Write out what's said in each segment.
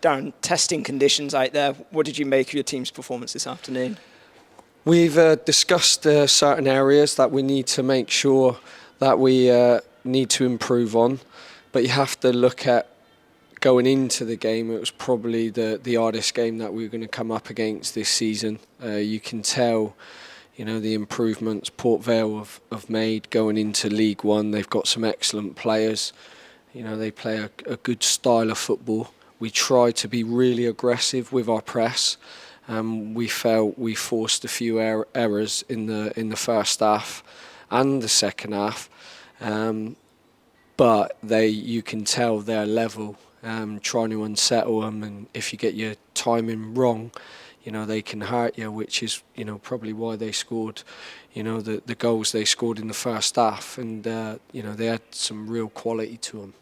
Darren, testing conditions out there. What did you make of your team's performance this afternoon? We've discussed certain areas that we need to make sure that we need to improve on, but you have to look at going into the game. It was probably the hardest game that we were going to come up against this season. You can tell, the improvements Port Vale have made going into League One. They've got some excellent players. They play a good style of football. We try to be really aggressive with our press. We felt we forced a few errors in the first half and the second half, but you can tell their level, trying to unsettle them, and if you get your timing wrong, they can hurt you, which is probably why they scored the goals they scored in the first half, and they had some real quality to them.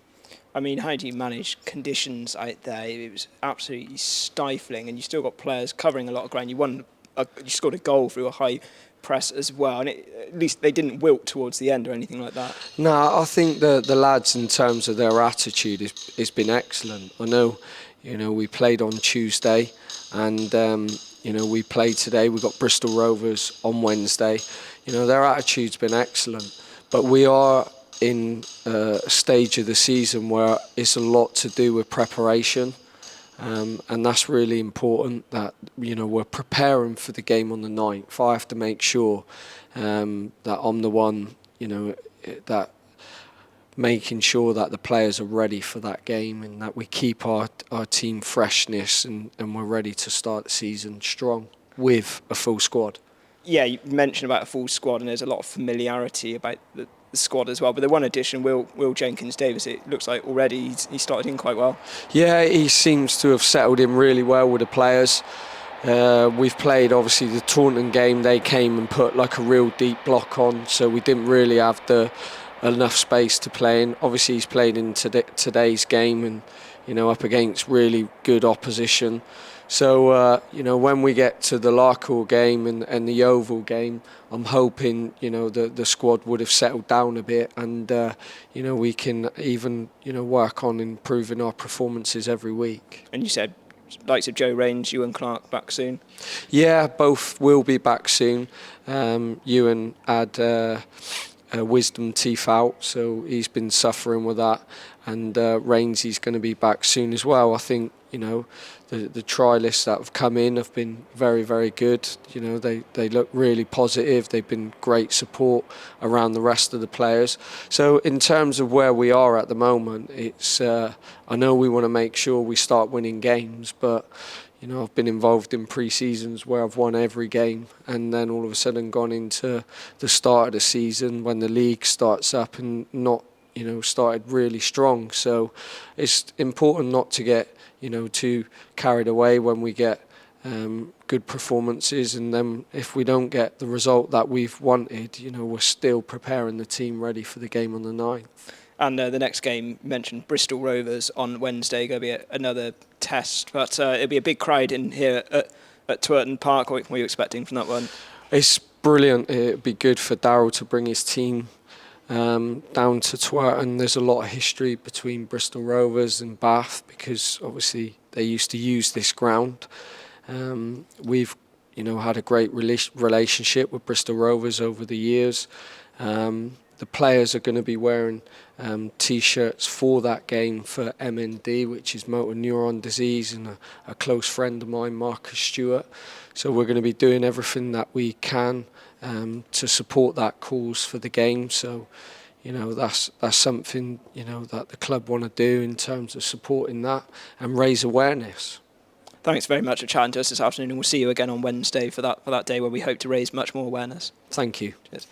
I mean, how do you manage conditions out there? It was absolutely stifling, and you still got players covering a lot of ground. You scored a goal through a high press as well, and at least they didn't wilt towards the end or anything like that. No, I think the lads, in terms of their attitude, has been excellent. I know, we played on Tuesday, and we played today. We got Bristol Rovers on Wednesday. Their attitude's been excellent, but we are in a stage of the season where it's a lot to do with preparation, and that's really important, that we're preparing for the game on the 9th. I have to make sure that I'm the one that making sure that the players are ready for that game, and that we keep our team freshness, and we're ready to start the season strong with a full squad. Yeah, you mentioned about a full squad, and there's a lot of familiarity about the squad as well, but the one addition, Will Jenkins-Davis, it looks like already he started in quite well. Yeah, he seems to have settled in really well with the players. We've played, obviously, the Taunton game. They came and put like a real deep block on, so we didn't really have enough space to play in. Obviously, he's played in today's game, and up against really good opposition. So, when we get to the Larkhall game and the Oval game, I'm hoping, the squad would have settled down a bit, and, we can even, work on improving our performances every week. And you said, likes of Joe Rains, Ewan Clark back soon? Yeah, both will be back soon. Ewan had wisdom teeth out, so he's been suffering with that, and Rains, he's going to be back soon as well. I think, the trialists that have come in have been very, very good. They look really positive. They've been great support around the rest of the players. So in terms of where we are at the moment, it's I know we want to make sure we start winning games, but I've been involved in pre-seasons where I've won every game, and then all of a sudden gone into the start of the season when the league starts up and not started really strong. So it's important not to get too carried away when we get good performances, and then if we don't get the result that we've wanted, we're still preparing the team ready for the game on the 9th. And the next game, you mentioned Bristol Rovers on Wednesday, going to be another test, but it'll be a big crowd in here at Twerton Park. What were you expecting from that one? It's brilliant. It'd be good for Darren to bring his team down to Twerton. There's a lot of history between Bristol Rovers and Bath, because obviously they used to use this ground. We've had a great relationship with Bristol Rovers over the years. The players are going to be wearing T-shirts for that game for MND, which is motor neuron disease, and a close friend of mine, Marcus Stewart. So we're going to be doing everything that we can to support that cause for the game. So, that's something, that the club want to do in terms of supporting that and raise awareness. Thanks very much for chatting to us this afternoon, and we'll see you again on Wednesday for that day where we hope to raise much more awareness. Thank you. Cheers.